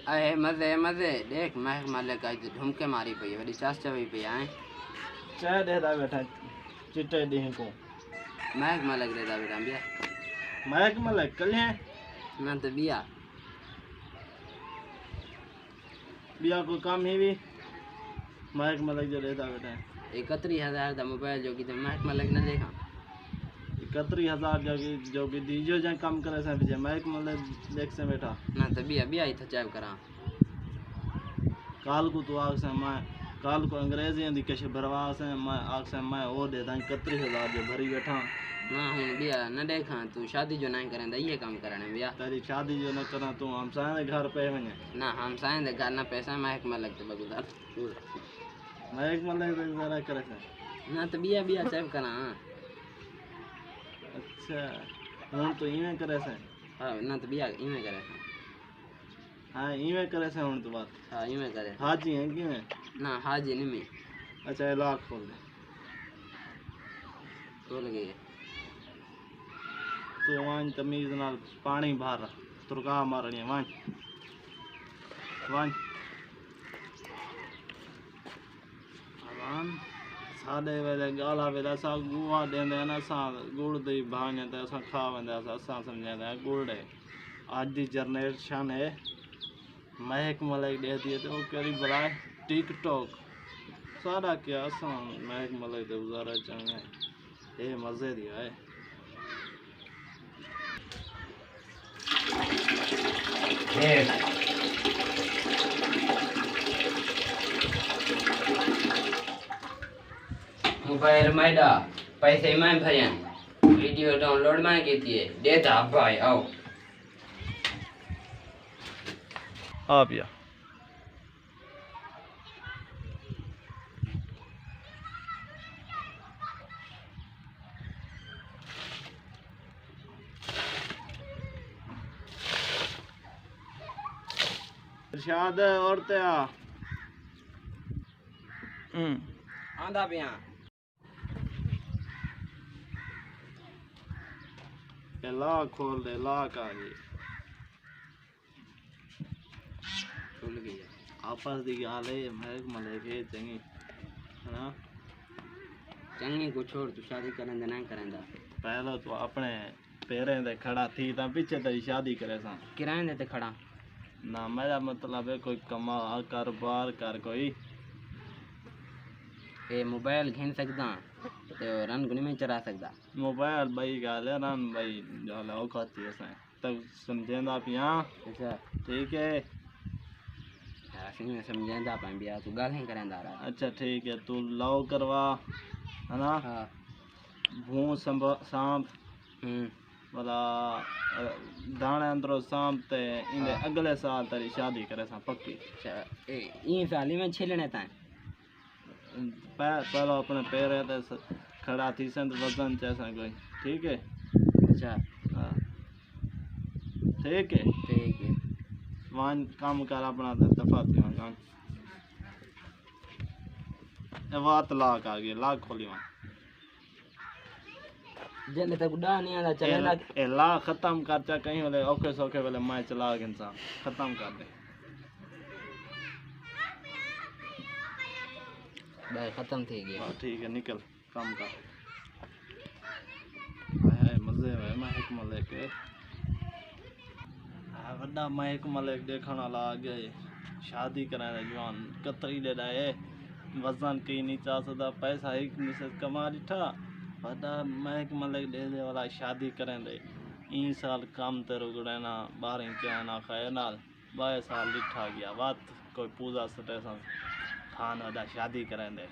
अरे मजे मजे देख महक मलिक आज ढुमके मारी पई वडी चास चवी पई आए चाय देदा बैठा चिट्टे दी को महक मलिक देदा बेटा बिया महक मलिक कल है ना तो बिया को काम ही भी महक मलिक जो देदा बेटा 31,000 का मोबाइल जो कि महक मलिक न देखा 31,000 जो कि दीजो जा काम करे से बिजे महक मलिक देख से बैठा ना तो बिया ही था चैब करा काल को तो आग से मैं काल को अंग्रेजी दी कश भरवा से मैं आग से मैं वो दे दा 31,000 जो भरी बैठा ना हुन बिया न देखा तू शादी जो नहीं करेंदा ये काम करने बिया तेरी शादी जो न करा तू हम सारे घर पे वने ना हम साइन दे घर ना पैसा महक मलिक ते बगुदार महक मलिक दे जरा करे से ना तो बिया चैब करा अच्छा हुन तो इवे करे से हां ना तो बिया इवे करे हां इवे करे से हुन तो बात हां इवे करे हाजी है कि ना हाजी नहीं में अच्छा लाख खोल दे खोल गई तो वान तमीज नाल पानी भर तुरका मारनी वान वान वान सादे वेले गाला वेले सा गुआ देंदे ना सा गुड़ दी भाने ते सा खा वेंदे सा समझे गुड़ है आज दी जनरेशन है महक मलिक देती है तो करी बड़ा टिकटॉक सारा क्या सा महक मलिक दे गुजारा चंगे ये मजे दिया है मोबाइल मैडा पैसे मैं भरियन वीडियो डाउनलोड मैं की थी दे था भाई आओ आप या इरशाद औरतें आंदा पिया ला खोल दे ला का जी खुल गई आपस दी गाल है महक मलिक है चंगी है ना चंगी को छोड़ तू शादी करन दे ना करंदा पहले तो अपने पैरें दे खड़ा थी ता पीछे तेरी शादी करे सा किराए दे ते खड़ा ना मेरा मतलब है कोई कमा कारोबार कर कोई ए मोबाइल घिन सकदा तो रन गुनी में चरा सकदा मोबाइल भाई गाल है रन भाई जो लो खाती है सा तब समझेंदा पिया अच्छा ठीक है ऐसे में समझेंदा पा बिया तू गाल नहीं करंदा रहा अच्छा ठीक है तू लाओ करवा है ना हां भू सांप वाला दाने अंदरों सांप ते इंदे अगले साल तेरी शादी करे सा पक्की अच्छा ए ई साली में छिलने ता पहले अपने पैर ते खड़ा थी संत वजन जैसा कोई ठीक है अच्छा हाँ ठीक है वन काम कर अपना दफा थी वन बात लाख आ गई लाख खोली वन जल्दी तक उड़ा नहीं आना चले ना ए ला खत्म कर चा कहीं वाले ओके सोके वाले मैं चला के इंसान खत्म कर दे भाई खत्म थी गया ठीक है निकल काम कर है मजे है महक मलिक वड्डा महक मलिक देखण वाला आ गए शादी कराने जवान कतई दे है वजन कहीं नहीं चाह सकता पैसा एक मिसज कमा दिठा वड्डा महक मलिक दे वाला शादी करें दे ई साल काम तेरो गुड़ना 12 चाना खाए नाल 22 साल लिठा गया बात कोई पूजा सटे थान वड्डा शादी करें दे